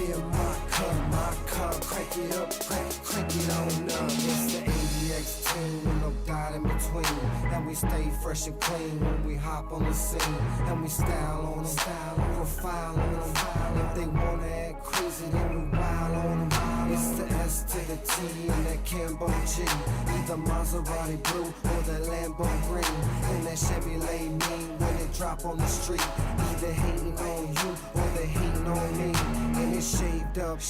in my cup, crank it up, crank it on up. It's the ADX team with no doubt in between, and we stay fresh and clean when we hop on the scene, and we style on them, profile on them. If they wanna act crazy, then we wild on them. It's the S to the T and that Cambo G, either Maserati blue or the Lambo green, and that Chevrolet mean when it drop on the street, either hating on you or they hating on me. And it's shaved up,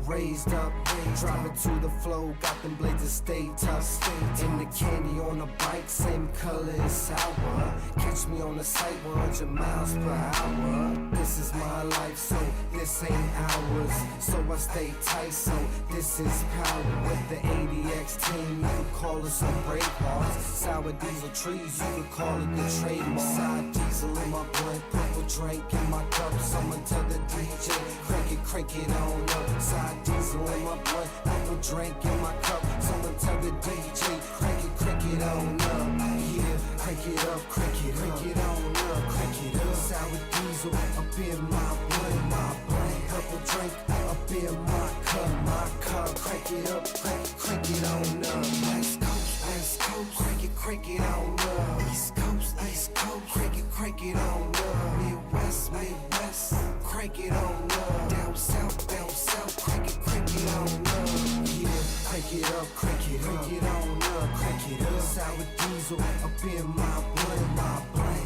raised up, drop it to the flow, got them blades to stay tough. And the candy on the bike, same color as sour. Catch me on the site 100 miles per hour. This is my life, so this ain't ours. So I stay tight, so this is power. With the ADX team, you could call us some brave hearts. Sour diesel trees, you could call it the trademark. Side diesel in my blunt, purple drink in my cup. Someone tell the DJ, crank it on up. Side diesel in my blunt, purple drink in my cup. Someone tell the DJ, crank it on up. Yeah, crank it up, crank it on up, crank it up. Sour diesel up in my blunt, purple drink up in my cup. Crank it up, crank it on up. West Coast, crank it on up. East Coast, crank it on up. Midwest, crank it on up. Down south, crank it on up. Yeah, crank it up, crank it on up, crank it up. Sour diesel up in my blunt,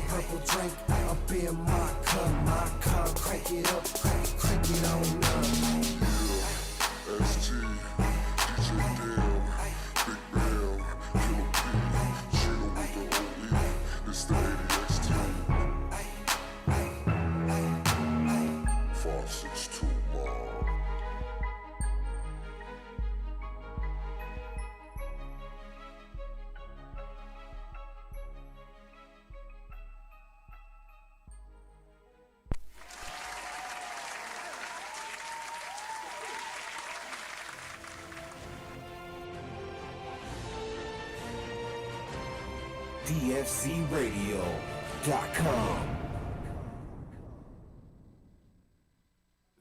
purple drink up in my cup. Crank it up, crank it on up. ST, DJ Dale, Big Bell, Killer P, Chino with the OE, it's the ADX team. 562 Mob. DFZRadio.com.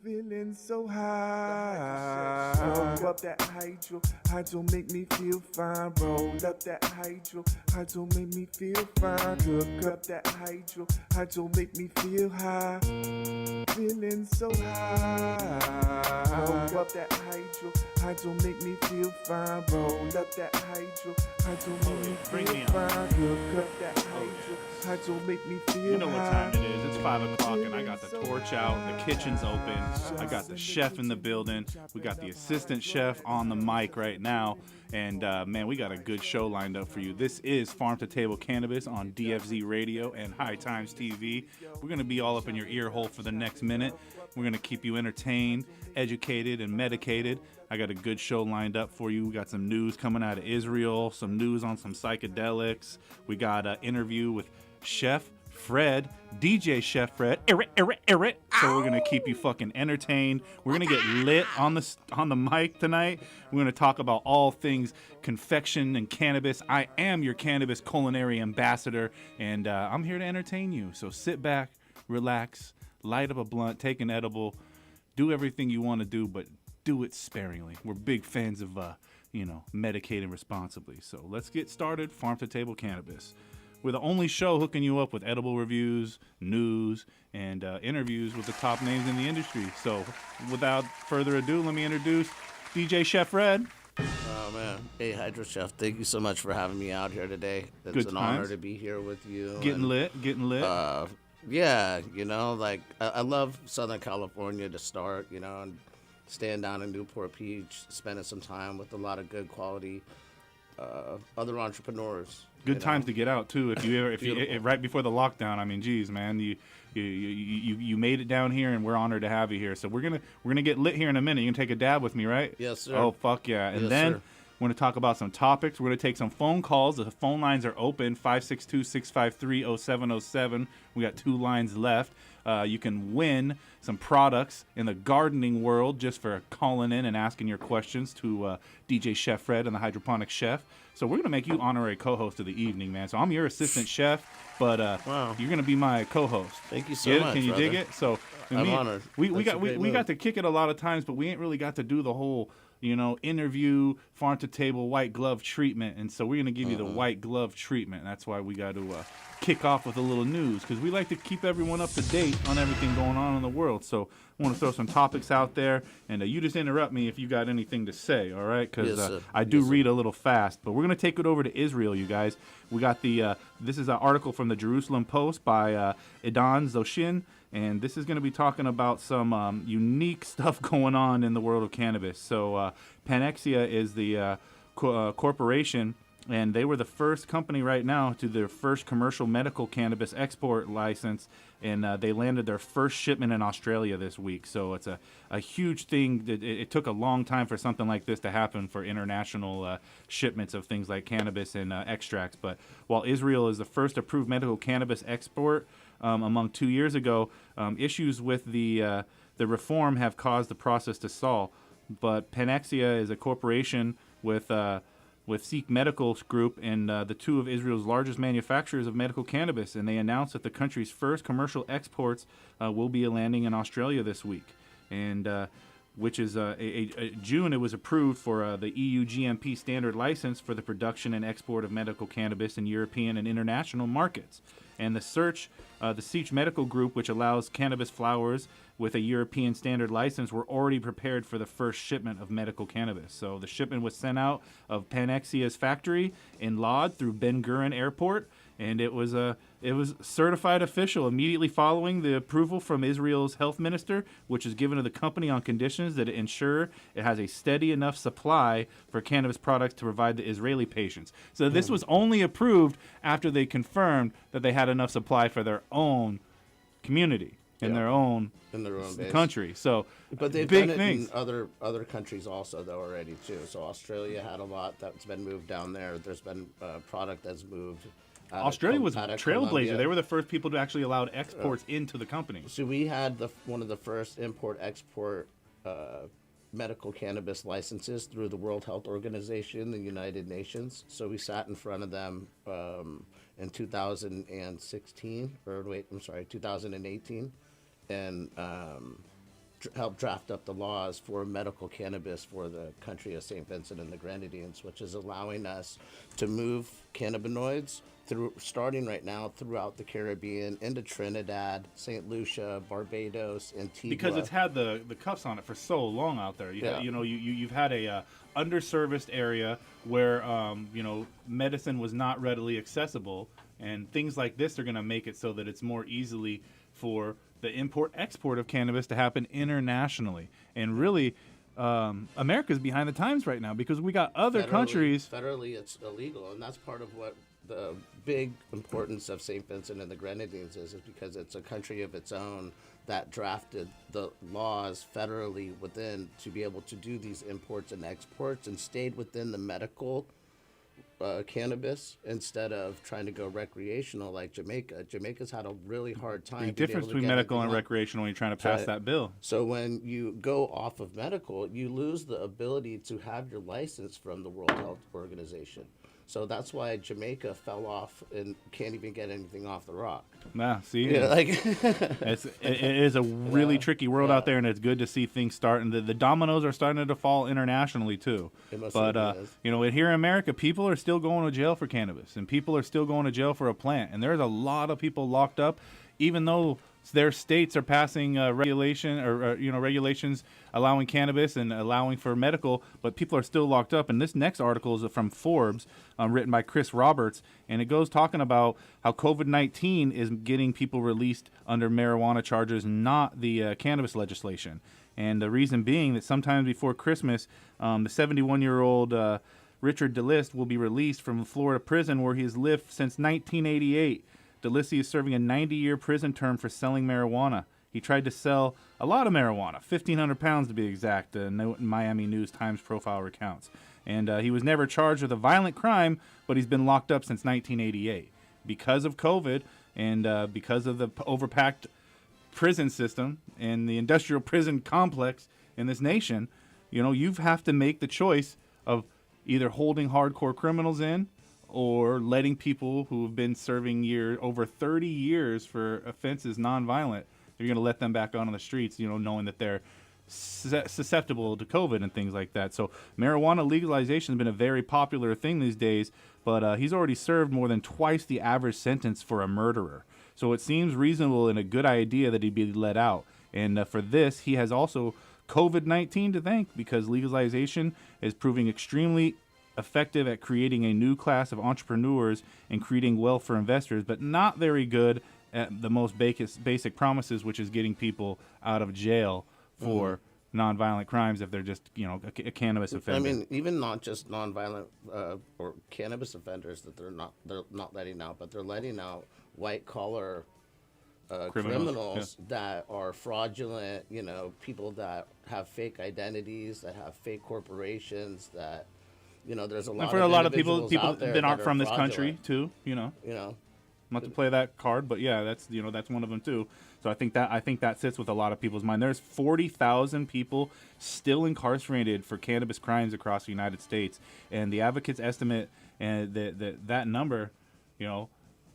Feeling so high. Roll up that hydro make me feel fine. Roll up that hydro make me feel fine. Cook up that hydro make me feel high. Feeling so high. Roll up that hydro make me feel fine. Roll up that hydro make me feel fine. Cook up that hydro make me feel high. You know what time it is. It's 5 o'clock and I got the torch out. The kitchen's open. I got the chef in the building. We got the assistant chef on the mic right now. And man, we got a good show lined up for you. This is Farm to Table Cannabis on DFZ Radio and High Times TV. We're going to be all up in your ear hole for the next minute. We're going to keep you entertained, educated, and medicated. I got a good show lined up for you. We got some news coming out of Israel, some news on some psychedelics. We got an interview with Chef Fred, DJ Chef Fred. So we're gonna keep you fucking entertained. We're gonna get lit on the mic tonight. We're gonna talk about all things confection and cannabis. I am your cannabis culinary ambassador, and I'm here to entertain you. So sit back, relax, light up a blunt, take an edible, do everything you want to do, but do it sparingly. We're big fans of medicating responsibly. So let's get started. Farm to Table Cannabis. We're the only show hooking you up with edible reviews, news, and interviews with the top names in the industry. So without further ado, let me introduce DJ Chef Red. Oh, man. Hey, Hydro Chef, thank you so much for having me out here today. It's Good an times. honor to be here with you. Getting lit. Yeah, I love Southern California to start, and staying down in Newport Beach, spending some time with a lot of good quality other entrepreneurs. Good times to get out too. If you right before the lockdown, I mean, geez, man, you made it down here, and we're honored to have you here. So we're gonna get lit here in a minute. You can take a dab with me, right? Yes, sir. Oh, fuck yeah! And yes, then sir. we're gonna talk about some topics. We're gonna take some phone calls. The phone lines are open: 562-653-0707. We got 2 lines left. You can win some products in the gardening world just for calling in and asking your questions to DJ Chef Fred and the Hydroponic Chef. So we're gonna make you honorary co-host of the evening, man. So I'm your assistant chef, but Wow. you're gonna be my co-host. Thank you so Get it? much, Can you dig brother. it? So I'm honored. We That's got a great we got move. to kick it a lot of times, but we ain't really got to do the whole interview, farm to table, white glove treatment. And so we're gonna give you the white glove treatment. That's why we got to kick off with a little news, because we like to keep everyone up to date on everything going on in the world. So I want to throw some topics out there, and you just interrupt me if you got anything to say, all right? Because Yes, sir. I do Yes, sir. read a little fast, but we're going to take it over to Israel, you guys. We got this is an article from the Jerusalem Post by Edan Zoshin, and this is going to be talking about some unique stuff going on in the world of cannabis. So Panexia is the corporation, and they were the first company right now to their first commercial medical cannabis export license, and they landed their first shipment in Australia this week. So it's a huge thing. It took a long time for something like this to happen for international shipments of things like cannabis and extracts. But while Israel is the first approved medical cannabis export among 2 years ago, issues with the reform have caused the process to stall. But Panexia is a corporation with Sikh Medical Group and the two of Israel's largest manufacturers of medical cannabis, and they announced that the country's first commercial exports will be landing in Australia this week, and which is June. It was approved for the EU GMP standard license for the production and export of medical cannabis in European and international markets. And the Sikh Medical Group, which allows cannabis flowers with a European standard license, were already prepared for the first shipment of medical cannabis. So the shipment was sent out of Panexia's factory in Lod through Ben Gurion Airport, and it was certified official immediately following the approval from Israel's health minister, which is given to the company on conditions that it ensure it has a steady enough supply for cannabis products to provide the Israeli patients. So this was only approved after they confirmed that they had enough supply for their own community in their own base. country. So But they've big done it things. in other countries also, though, already, too. So Australia had a lot that's been moved down there. There's been product that's moved. Australia was a out of trailblazer. Colombia. They were the first people to actually allow exports into the company. So we had one of the first import-export medical cannabis licenses through the World Health Organization, the United Nations. So we sat in front of them in 2016, 2018, and helped draft up the laws for medical cannabis for the country of St. Vincent and the Grenadines, which is allowing us to move cannabinoids starting right now throughout the Caribbean into Trinidad, St. Lucia, Barbados, Antigua. Because it's had the cuffs on it for so long out there. You've had a underserviced area where medicine was not readily accessible, and things like this are going to make it so that it's more easily for the import-export of cannabis to happen internationally. And really, America's behind the times right now because we got other countries. Federally, it's illegal, and that's part of what the big importance of St. Vincent and the Grenadines is because it's a country of its own that drafted the laws federally within to be able to do these imports and exports and stayed within the medical cannabis instead of trying to go recreational like Jamaica. Jamaica's had a really hard time. The difference between medical and recreational when you're trying to pass that bill. So when you go off of medical, you lose the ability to have your license from the World Health Organization. So that's why Jamaica fell off and can't even get anything off the rock. Nah, see, Yeah, like it is a really tricky world out there, and it's good to see things starting. The dominoes are starting to fall internationally too. But here in America, people are still going to jail for cannabis, and people are still going to jail for a plant, and there's a lot of people locked up, even though their states are passing regulations allowing cannabis and allowing for medical, but people are still locked up. And this next article is from Forbes, written by Chris Roberts, and it goes talking about how COVID-19 is getting people released under marijuana charges, not the cannabis legislation. And the reason being that sometime before Christmas, the 71-year-old Richard DeList will be released from a Florida prison where he has lived since 1988. DeLissi is serving a 90-year prison term for selling marijuana. He tried to sell a lot of marijuana, 1,500 pounds to be exact, Miami News Times profile recounts. And he was never charged with a violent crime, but he's been locked up since 1988. Because of COVID and because of the overpacked prison system and the industrial prison complex in this nation, you have to make the choice of either holding hardcore criminals in or letting people who have been serving over 30 years for offenses nonviolent, you're going to let them back out on the streets, knowing that they're susceptible to COVID and things like that. So marijuana legalization has been a very popular thing these days, but he's already served more than twice the average sentence for a murderer. So it seems reasonable and a good idea that he be let out. And for this, he has also COVID-19 to thank, because legalization is proving extremely effective at creating a new class of entrepreneurs and creating wealth for investors, but not very good at the most basic promises, which is getting people out of jail for nonviolent crimes if they're just, a cannabis offender. I mean, even not just nonviolent or cannabis offenders that they're not letting out, but they're letting out white collar criminals that are fraudulent. People that have fake identities, that have fake corporations. That there's a lot. And for of a lot of people out there that aren't are from this fraudulent. country too. Not to play that card, but yeah, that's one of them too. So I think that sits with a lot of people's mind. There's 40,000 people still incarcerated for cannabis crimes across the United States, and the advocates estimate and that number,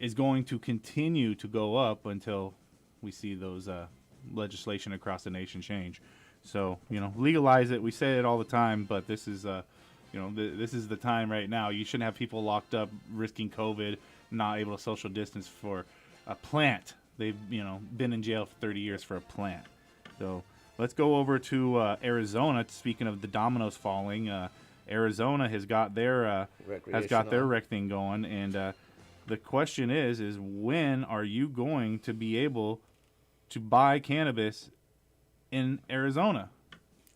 is going to continue to go up until we see those legislation across the nation change. So legalize it. We say it all the time, but this is this is the time right now. You shouldn't have people locked up risking COVID, not able to social distance for a plant. They've been in jail for 30 years for a plant. So let's go over to Arizona. Speaking of the dominoes falling, Arizona has got their rec thing going, and the question is when are you going to be able to buy cannabis in Arizona?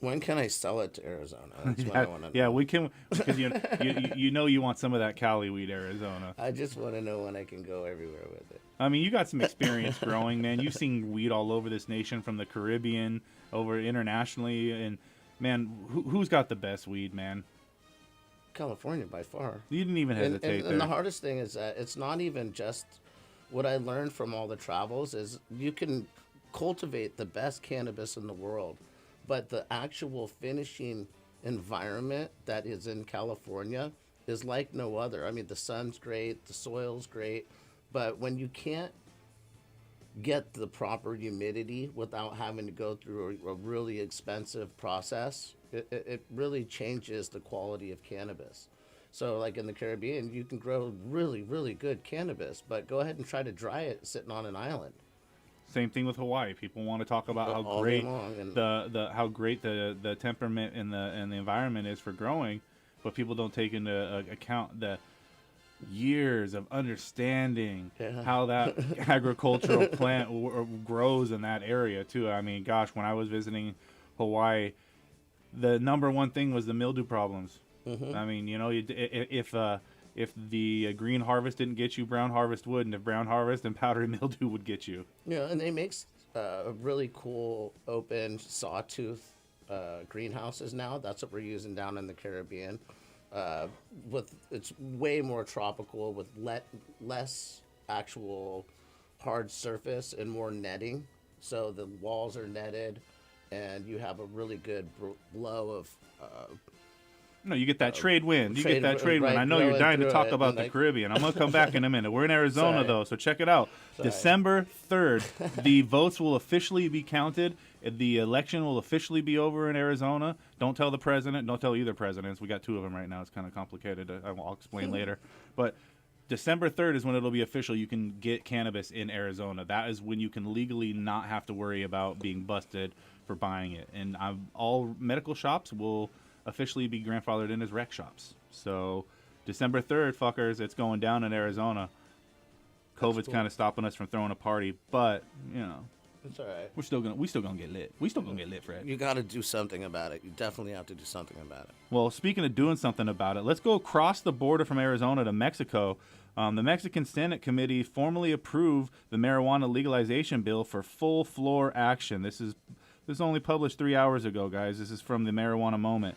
When can I sell it to Arizona? That's what I want to know. Yeah, we can, because you want some of that Cali weed, Arizona. I just want to know when I can go everywhere with it. I mean, you got some experience growing, man. You've seen weed all over this nation, from the Caribbean over internationally, and man, who's got the best weed, man? California by far. You didn't even hesitate there. And the hardest thing is that it's not even just what I learned from all the travels is you can cultivate the best cannabis in the world, but the actual finishing environment that is in California is like no other. I mean, the sun's great, the soil's great, but when you can't get the proper humidity without having to go through a really expensive process, it really changes the quality of cannabis. So like in the Caribbean, you can grow really, really good cannabis, but go ahead and try to dry it sitting on an island. Same thing with Hawaii. People want to talk about how great the temperament and the environment is for growing, but people don't take into account the years of understanding how that agricultural plant grows in that area too. I mean, gosh, when I was visiting Hawaii, the number one thing was the mildew problems. I mean, if the green harvest didn't get you, brown harvest would, and if brown harvest and powdery mildew would get you. Yeah, and they make really cool open sawtooth greenhouses now. That's what we're using down in the Caribbean. It's way more tropical with less actual hard surface and more netting. So the walls are netted, and you have a really good blow of. No, you get that trade wind. Right, I know you're dying to talk about the Caribbean. I'm going to come back in a minute. We're in Arizona, though, so check it out. December 3rd, the votes will officially be counted. The election will officially be over in Arizona. Don't tell the president. Don't tell either presidents. We got two of them right now. It's kind of complicated. I'll explain later. But December 3rd is when it'll be official. You can get cannabis in Arizona. That is when you can legally not have to worry about being busted for buying it. And all medical shops will officially be grandfathered in as rec shops. So December 3rd, fuckers, it's going down in Arizona. COVID's kind of stopping us from throwing a party, but it's all right. we still gonna get lit. We still gonna get lit, Fred. You got to do something about it. You definitely have to do something about it. Well, speaking of doing something about it, let's go across the border from Arizona to Mexico. The Mexican Senate Committee formally approved the marijuana legalization bill for full floor action. This is only published 3 hours ago, guys. This is from the Marijuana Moment.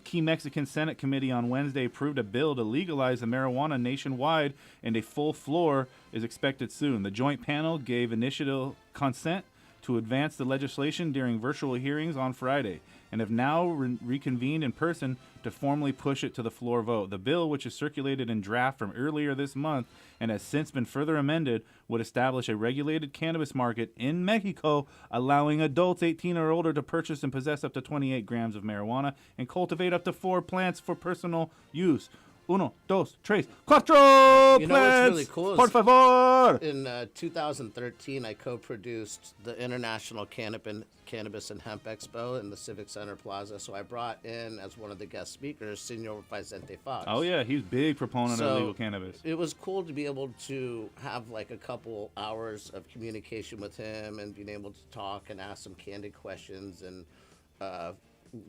Key Mexican Senate Committee on Wednesday approved a bill to legalize the marijuana nationwide, and a full floor is expected soon. The joint panel gave initial consent to advance the legislation during virtual hearings on Friday and have now reconvened in person to formally push it to the floor vote. The bill, which is circulated in draft from earlier this month and has since been further amended, would establish a regulated cannabis market in Mexico, allowing adults 18 or older to purchase and possess up to 28 grams of marijuana and cultivate up to 4 plants for personal use. Uno, dos, tres, cuatro You know what's really cool is por favor. in 2013, I co-produced the International Cannabis and Hemp Expo in the Civic Center Plaza. So I brought in, as one of the guest speakers, Senor Vicente Fox. Oh, yeah, he's a big proponent of legal cannabis. It was cool to be able to have like a couple hours of communication with him and being able to talk and ask some candid questions. And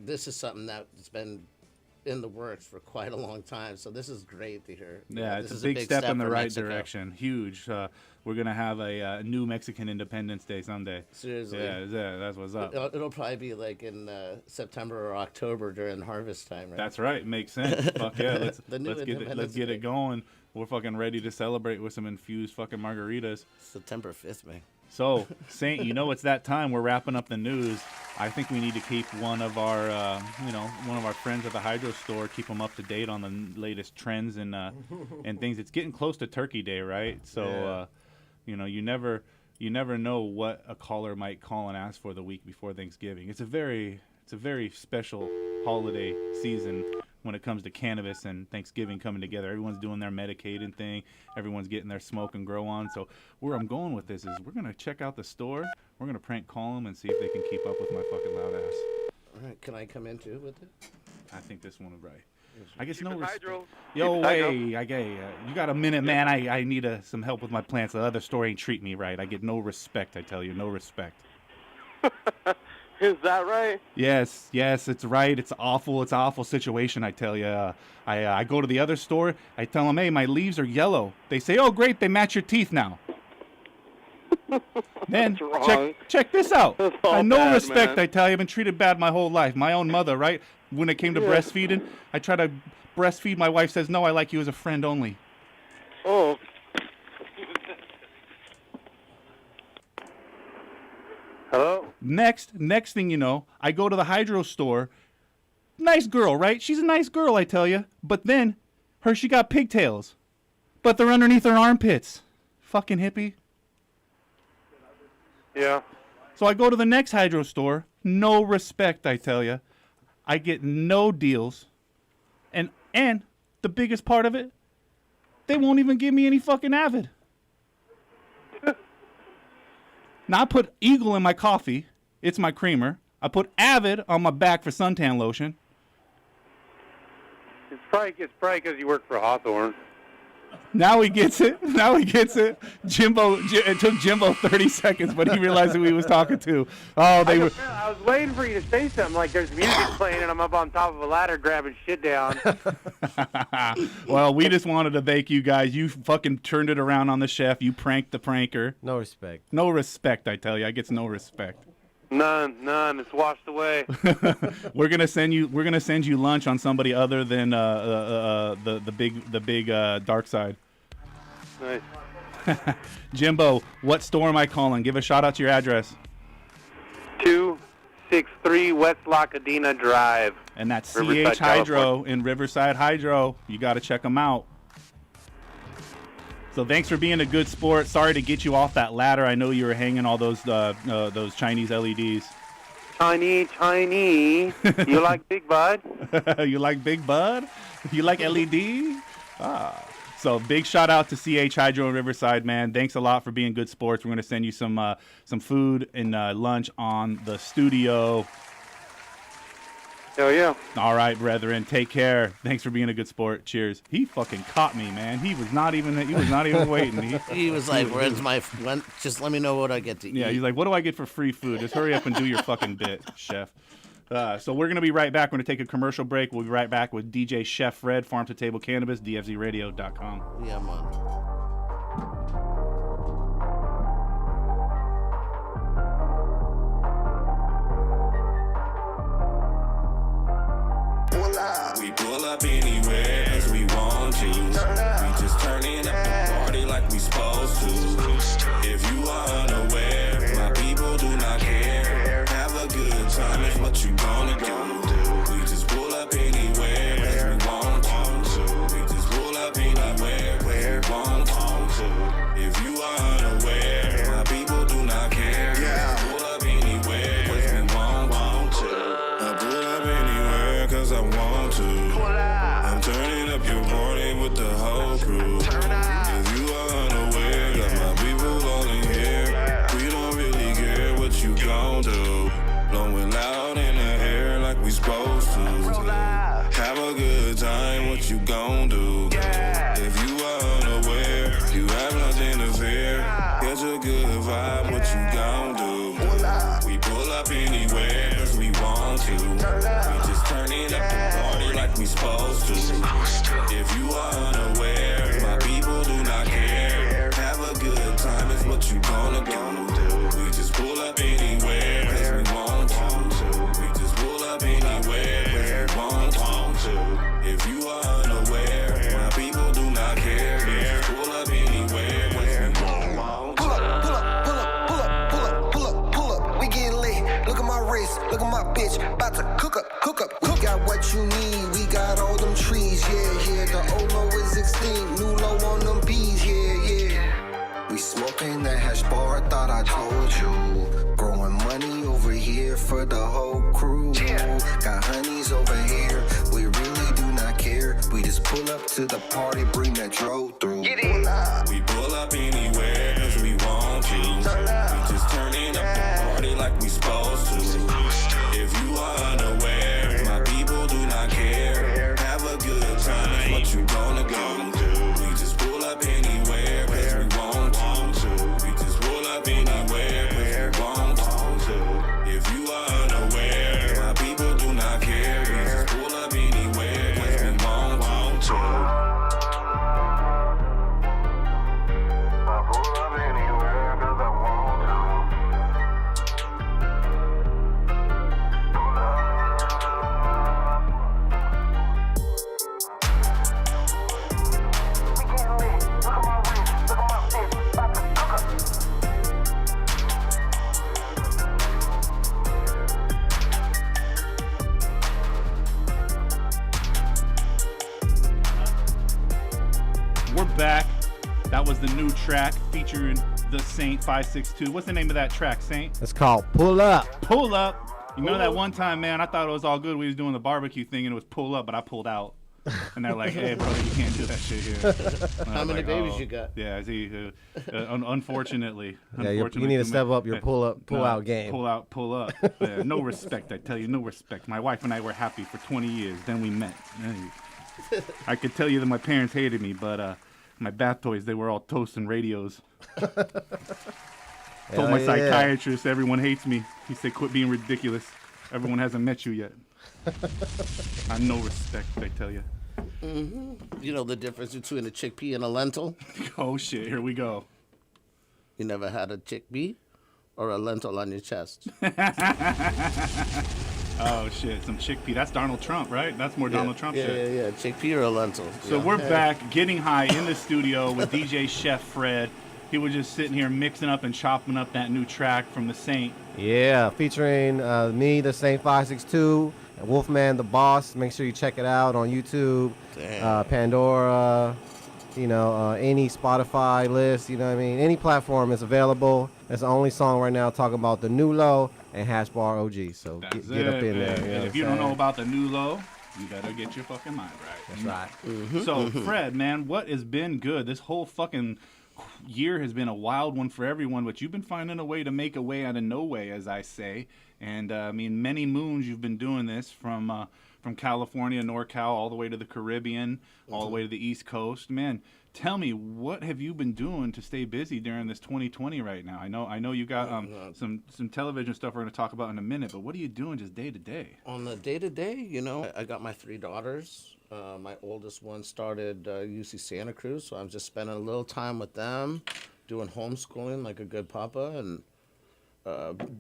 this is something that's been in the works for quite a long time, so this is great to hear. Yeah, this it's is a big step in the for right Mexico. direction. Huge. We're gonna have a new Mexican Independence Day someday. Seriously. Yeah, that's what's up. It'll probably be like in September or October during harvest time, right? That's right. Makes sense. Fuck yeah. Let's The new let's get Independence it Day. going. We're fucking ready to celebrate with some infused fucking margaritas. September 5th, man. So, Saint, you know it's that time. We're wrapping up the news. I think we need to keep one of our friends at the Hydro store, keep them up to date on the latest trends and things. It's getting close to Turkey Day, right? So, you never know what a caller might call and ask for the week before Thanksgiving. It's a very special holiday season when it comes to cannabis and Thanksgiving coming together. Everyone's doing their medicating thing. Everyone's getting their smoke and grow on. So where I'm going with this is we're going to check out the store. We're going to prank call them and see if they can keep up with my fucking loud ass. All right, can I come in too with it? I think this one is right. I guess Keep no it respect. hydro. Yo, Keep it hydro. hey, you got a minute, man? I need some help with my plants. The other store ain't treat me right. I get no respect, I tell you. No respect. Is that right? Yes, it's right. It's awful. It's an awful situation, I tell you. I go to the other store. I tell them, hey, my leaves are yellow. They say, oh, great, they match your teeth now. Then That's wrong. check this out. That's all No bad, respect, man. I tell you. I've been treated bad my whole life. My own mother, right? When it came to breastfeeding, I try to breastfeed. My wife says, no, I like you as a friend only. Oh. Hello? Next thing you know, I go to the Hydro store. Nice girl, right? She's a nice girl, I tell you. But then, she got pigtails. But they're underneath her armpits. Fucking hippie. Yeah. So I go to the next Hydro store. No respect, I tell you. I get no deals. And the biggest part of it, they won't even give me any fucking Avid. Now I put Eagle in my coffee. It's my creamer. I put Avid on my back for suntan lotion. It's probably because you work for Hawthorne. Now he gets it. Jimbo, it took Jimbo 30 seconds, but he realized who he was talking to. Oh, they were. I was waiting for you to say something like there's music playing and I'm up on top of a ladder grabbing shit down. Well, we just wanted to thank you guys. You fucking turned it around on the chef. You pranked the pranker. No respect. No respect, I tell you. I get no respect. None. It's washed away. We're gonna send you lunch on somebody other than the big dark side. Nice. Jimbo, what store am I calling? Give a shout out to your address. 263 West La Cadena Drive. And that's Riverside, CH Hydro California. in Riverside Hydro. You got to check them out. So thanks for being a good sport. Sorry to get you off that ladder. I know you were hanging all those Chinese LEDs. Tiny. You like Big Bud? You like Big Bud? You like LED? So big shout out to CH Hydro in Riverside, man. Thanks a lot for being good sports. We're going to send you some food and lunch on the studio. Hell yeah. All right, brethren. Take care. Thanks for being a good sport. Cheers. He fucking caught me, man. He was not even waiting. He was like, just let me know what I get to eat. Yeah, he's like, what do I get for free food? Just hurry up and do your fucking bit, chef. So we're going to be right back. We're going to take a commercial break. We'll be right back with DJ Chef Red, Farm to Table Cannabis, DFZRadio.com. Yeah, man. We pull up anywhere as we want to. We just turning up the party like we supposed to. If you are unaware, my people people do not care. Have a good time is what you gonna do. We just pull up anywhere as we want to. We just pull up anywhere where we want to. If you are unaware, my people do not care. Pull up anywhere as we want to. I pull up anywhere cause I want to. I'm turning up your party with the whole crew. If you are unaware, got my people all in here. We don't really care what you gon' do. Blowing loud in the air like we supposed to. Have a good time, what you gon' do? If you are unaware, you have nothing to fear. Get a good vibe, what you gon' do? We pull up anywhere cause we want to. We just turning up the party like we supposed to. If you are unaware, my people do not care. Have a good time is what you gonna do. We just pull up anywhere cause we want to. We just pull up anywhere cause we want to. If you are unaware, my people do not care. We just pull up anywhere cause we want to. Pull up, pull up, pull up, pull up, pull up, pull up, pull up. We getting lit. Look at my wrist, look at my bitch. About to cook up, cook up. We got what you need. We got all them trees, yeah. The Olo is extinct. New low on them bees, yeah. We smoking that hash bar. Thought I told you. Growing money over here for the whole crew. Got honeys over here. We really do not care. We just pull up to the party, bring that drove through. We pull up anywhere cause we want to. We just turning up the party like we supposed to. If you are unaware, my people do not care. Have a good time is what you gonna do. We just pull up anywhere cause we want to. We just pull up anywhere cause we want to. If you are unaware, my people do not care. We just pull up anywhere cause we want to. We're back. That was the new track featuring the Saint 562. What's the name of that track, Saint? It's called Pull Up. Pull Up. You know that one time, man, I thought it was all good. We was doing the barbecue thing and it was pull up, but I pulled out. And they're like, hey, brother, you can't do that shit here. How many babies you got? Yeah, see, unfortunately. Yeah, you need to step up your pull out game. Pull up. Yeah, no respect, I tell you, no respect. My wife and I were happy for 20 years. Then we met. I could tell you that my parents hated me, but my bath toys, they were all toast and radios. Told my psychiatrist, everyone hates me. He said, quit being ridiculous. Everyone hasn't met you yet. I have no respect, I tell you. Mm-hmm. You know the difference between a chickpea and a lentil? Oh, shit, here we go. You never had a chickpea or a lentil on your chest? Oh, shit, some chickpea. That's Donald Trump, right? That's more Donald Trump shit. Yeah, chickpea or a lentil. So we're back, getting high in the studio with DJ Chef Fred. He was just sitting here mixing up and chopping up that new track from the Saint. Yeah, featuring me, the Saint 562, and Wolfman the Boss. Make sure you check it out on YouTube, Pandora, any Spotify list, you know what I mean? Any platform is available. It's the only song right now talking about the new low and Hash Bar OG. So get up in there. You know if you don't know about the new low, you better get your fucking mind right. That's right. Mm-hmm. So, Fred, man, what has been good? This whole fucking year has been a wild one for everyone, but you've been finding a way to make a way out of no way, as I say. And many moons you've been doing this from California, NorCal, all the way to the Caribbean, all the way to the East Coast. Man, tell me, what have you been doing to stay busy during this 2020 right now? I know you got some television stuff we're going to talk about in a minute, but what are you doing just day to day? On the day to day, I got my 3 daughters. My oldest one started UC Santa Cruz, so I'm just spending a little time with them, doing homeschooling like a good papa, and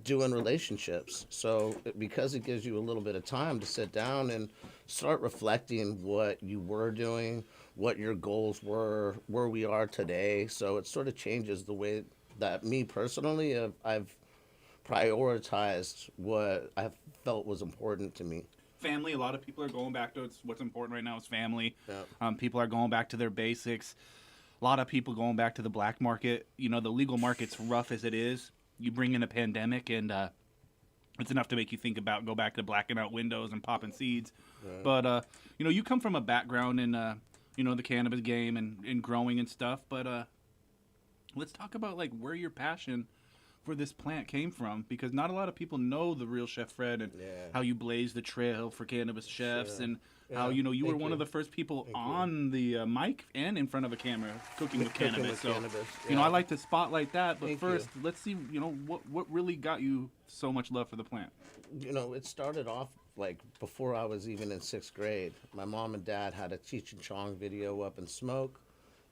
doing relationships. So because it gives you a little bit of time to sit down and start reflecting what you were doing, what your goals were, where we are today. So it sort of changes the way that me personally, I've prioritized what I felt was important to me. Family. A lot of people are going back to what's important right now is family. Yeah. People are going back to their basics. A lot of people going back to the black market. You know, the legal market's rough as it is. You bring in a pandemic, and it's enough to make you think about go back to blacking out windows and popping seeds. Right. But you know, you come from a background in you know, the cannabis game and growing and stuff. But let's talk about like where your passion for this plant came from, because not a lot of people know the real Chef Fred and how you blazed the trail for cannabis chefs and how, you know, you were one of the first people on the mic and in front of a camera cooking with cannabis. So, you know, I like to spotlight that. But first, let's see, you know, what really got you so much love for the plant? You know, it started off like before I was even in 6th grade. My mom and dad had a Cheech and Chong video up in smoke.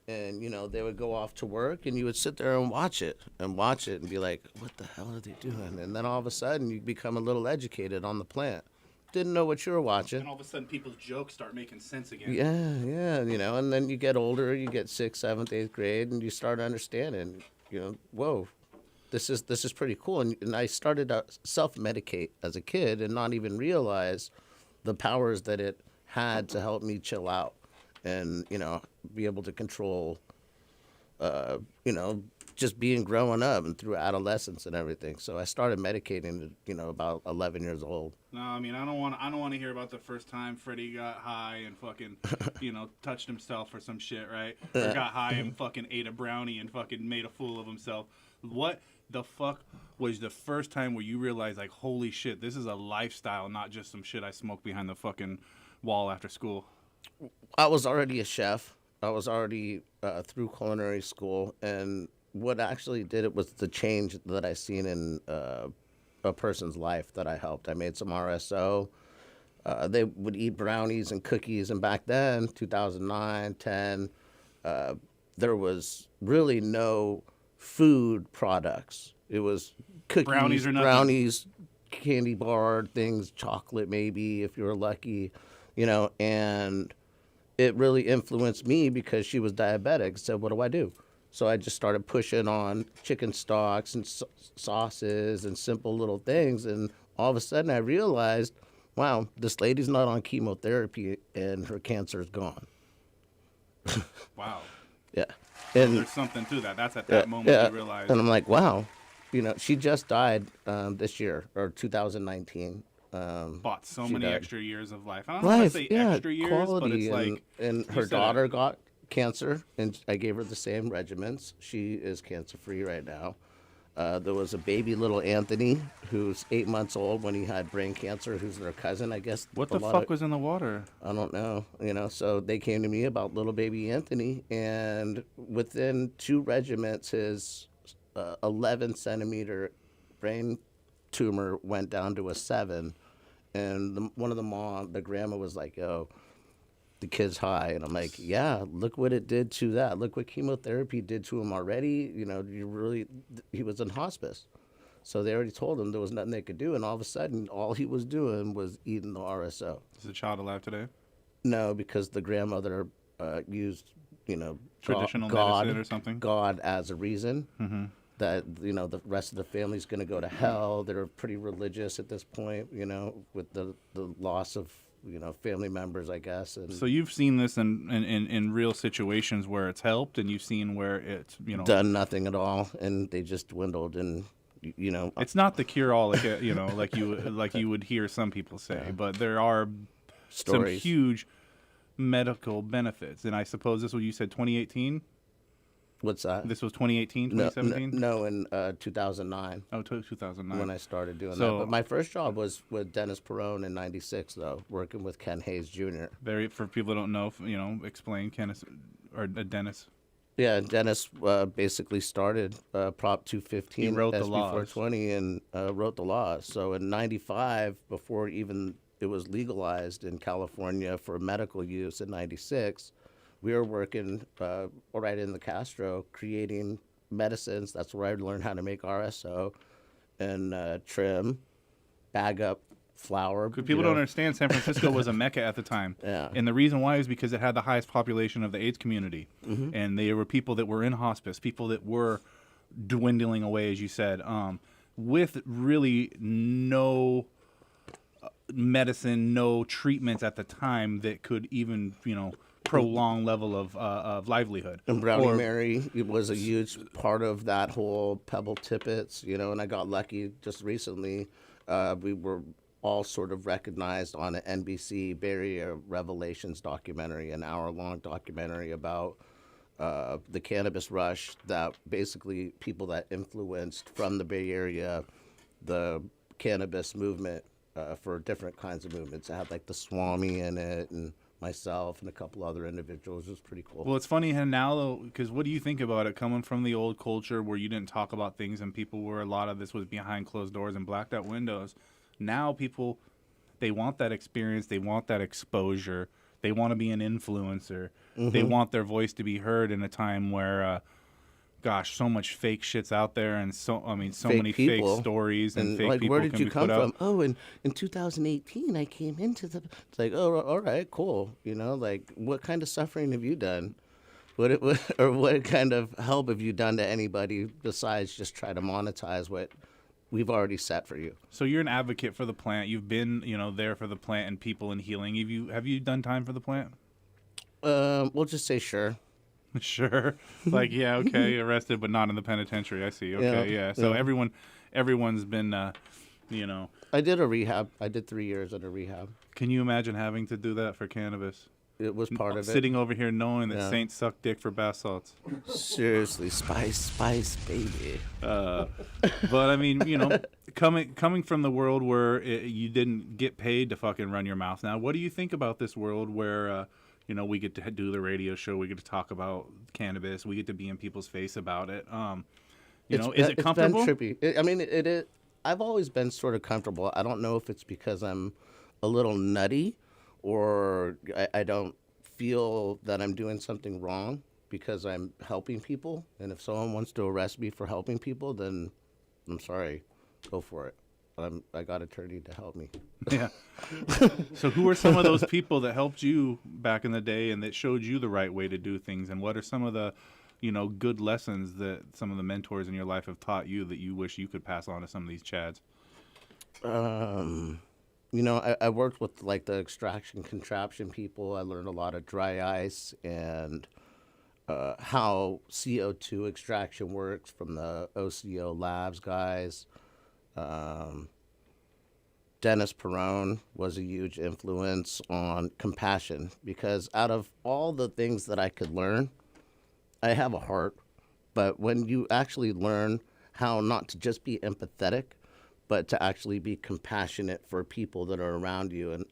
And, you know, they would go off to work and you would sit there and watch it and be like, what the hell are they doing? And then all of a sudden you become a little educated on the plant. Didn't know what you were watching. And all of a sudden people's jokes start making sense again. Yeah, you know, and then you get older, you get 6th, 7th, 8th grade, and you start understanding, you know, whoa, this is pretty cool. And I started to self-medicate as a kid and not even realize the powers that it had to help me chill out. And, you know, be able to control, you know, just growing up and through adolescence and everything. So I started medicating, you know, about 11 years old. No, I mean, I don't want to hear about the first time Freddie got high and fucking, you know, touched himself or some shit, right? Or got high and fucking ate a brownie and fucking made a fool of himself. What the fuck was the first time where you realized, like, holy shit, this is a lifestyle, not just some shit I smoked behind the fucking wall after school? I was already a chef. I was already through culinary school, and what actually did it was the change that I seen in a person's life that I helped. I made some RSO. They would eat brownies and cookies, and back then, 2009, 10, there was really no food products. It was cookies, Brownies or nothing. brownies, candy bar things, chocolate maybe if you were lucky, you know, and it really influenced me because she was diabetic. So what do I do? So I just started pushing on chicken stocks and sauces and simple little things. And all of a sudden I realized, wow, this lady's not on chemotherapy and her cancer is gone. Wow. Yeah. So And there's something to that. That's at that moment you realize. And I'm like, wow, you know, she just died this year or 2019. Bought so she many died. extra years of life. I don't know if I say extra years, but quality. it's like... And her daughter got cancer, and I gave her the same regimens. She is cancer-free right now. There was a baby little Anthony who's 8 months old when he had brain cancer, who's their cousin, I guess. What the fuck was in the water? I don't know, you know, so they came to me about little baby Anthony, and within 2 regiments, his 11-centimeter brain tumor went down to a 7. And one of the grandma was like, "Yo, the kid's high." And I'm like, "Yeah, look what it did to that. Look what chemotherapy did to him already. You know, he was in hospice." So they already told him there was nothing they could do. And all of a sudden, all he was doing was eating the RSO. Is the child alive today? No, because the grandmother used, you know, Traditional medicine or something? God as a reason. Mm-hmm. That, you know, the rest of the family's going to go to hell. They're pretty religious at this point, you know, with the loss of, you know, family members, I guess. And so you've seen this in real situations where it's helped, and you've seen where it's, you know, done nothing at all, and they just dwindled. And, you know, it's not the cure-all, like you know, like you would hear some people say, but there are stories. some huge medical benefits. And I suppose this was, you said 2018? What's that? This was 2018, 2017? No, in 2009. Oh, 2009. When I started doing that. So- But my first job was with Dennis Perone in '96, though, working with Ken Hayes Jr. For people who don't know, you know, explain Dennis. Yeah, Dennis basically started Prop 215, He wrote the SB laws. 420, and wrote the laws. So in '95, before even it was legalized in California for medical use in '96, we were working right in the Castro, creating medicines. That's where I learned how to make RSO and trim, bag up flour. Because people don't understand, San Francisco was a mecca at the time. Yeah. And the reason why is because it had the highest population of the AIDS community. Mm-hmm. And they were people that were in hospice, people that were dwindling away, as you said. with really no medicine, no treatments at the time that could even, prolong level of livelihood. And Brownie Mary, it was a huge part of that whole Pebble Tippets, and I got lucky just recently. We were all sort of recognized on an NBC Bay Area Revelations documentary, an hour-long documentary about the cannabis rush, that basically people that influenced from the Bay Area the cannabis movement for different kinds of movements. I had like the Swami in it, and myself and a couple other individuals. It was pretty cool. Well, it's funny how now, though, because what do you think about it coming from the old culture where you didn't talk about things and people were, a lot of this was behind closed doors and blacked out windows. Now people, they want that experience. They want that exposure. They want to be an influencer. They want their voice to be heard in a time where, gosh, so much fake shit's out there, and so many fake stories and fake like, people where did can you be come put from? out. Oh, in 2018, I came into the. It's like, oh, all right, cool. Like, what kind of suffering have you done? What kind of help have you done to anybody besides just try to monetize what we've already set for you? So you're an advocate for the plant. You've been, there for the plant and people and healing. Have you done time for the plant? We'll just say sure. Sure. Like, yeah, okay, arrested, but not in the penitentiary. I see. Okay, yeah. So everyone's been, I did a rehab. I did 3 years at a rehab. Can you imagine having to do that for cannabis? It was part of it. Sitting over here knowing that saints suck dick for bath salts. Seriously, spice, baby. But I mean, coming from the world where you didn't get paid to fucking run your mouth. Now, what do you think about this world where, we get to do the radio show, we get to talk about cannabis, we get to be in people's face about it? Is it comfortable? It's been trippy. It is. I've always been sort of comfortable. I don't know if it's because I'm a little nutty, or I don't feel that I'm doing something wrong because I'm helping people. And if someone wants to arrest me for helping people, then I'm sorry, go for it. I got an attorney to help me. Yeah. So who are some of those people that helped you back in the day and that showed you the right way to do things? And what are some of the, good lessons that some of the mentors in your life have taught you that you wish you could pass on to some of these chads? I worked with like the extraction contraption people. I learned a lot of dry ice and how CO2 extraction works from the OCO Labs guys. Dennis Perrone was a huge influence on compassion, because out of all the things that I could learn, I have a heart. But when you actually learn how not to just be empathetic, but to actually be compassionate for people that are around you. And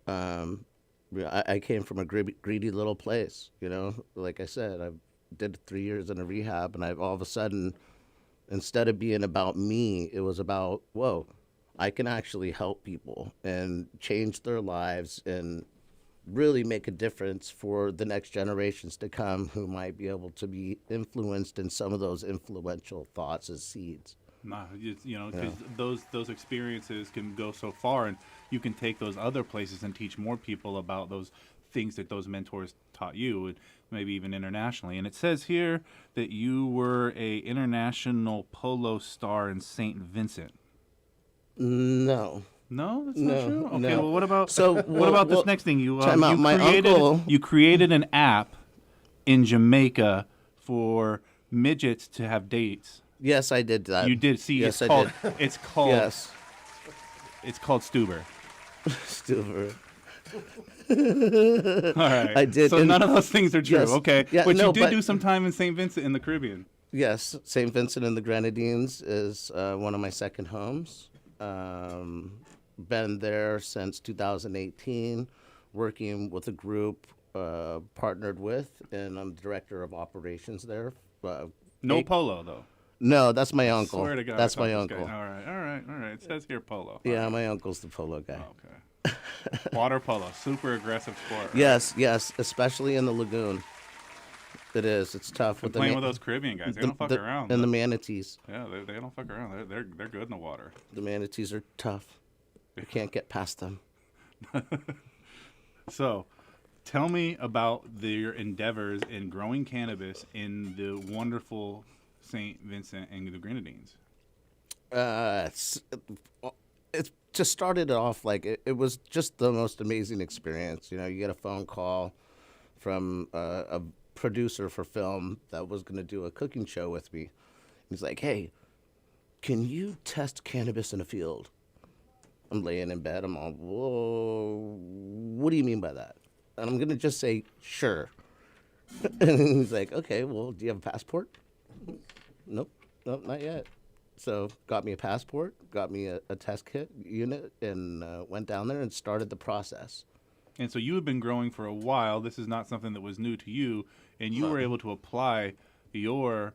I came from a greedy little place, Like I said, I did 3 years in a rehab, and I've all of a sudden, instead of being about me, it was about, whoa, I can actually help people and change their lives and really make a difference for the next generations to come who might be able to be influenced in some of those influential thoughts as seeds. Nah, because those experiences can go so far, and you can take those other places and teach more people about those things that those mentors taught you, and maybe even internationally. And it says here that you were a international polo star in St. Vincent. No. No, that's not true. Okay, no. well, what about well, this next thing? You time out. you created an app in Jamaica for midgets to have dates. Yes, I did that. You did. See, yes, it's called. It's called. Yes. It's called Stuber. Stuber. All right. I did. So none of those things are true. Yes. Okay. Yeah, but no, you did do some time in St. Vincent in the Caribbean. Yes, St. Vincent and the Grenadines is one of my second homes. Been there since 2018, working with a group partnered with, and I'm the director of operations there. No polo, though. No, that's my uncle. Swear to God, that's my this uncle. guy. All right. It says here polo. Yeah, my uncle's the polo guy. Okay. Water polo, super aggressive sport. Right? Yes, especially in the lagoon. It is. It's tough. With playing with those Caribbean guys, they don't fuck around. And the manatees. Yeah, they don't fuck around. They're good in the water. The manatees are tough. You can't get past them. So, tell me about your endeavors in growing cannabis in the wonderful St. Vincent and the Grenadines. It's, it just started off like it was just the most amazing experience. You know, you get a phone call from a producer for film that was going to do a cooking show with me. He's like, "Hey, can you test cannabis in a field?" I'm laying in bed. I'm all, "Whoa, what do you mean by that?" And I'm going to just say, "Sure." And he's like, "Okay, well, do you have a passport?" Nope, not yet. So got me a passport, got me a test kit unit, and went down there and started the process. And so you have been growing for a while. This is not something that was new to you, and you were able to apply your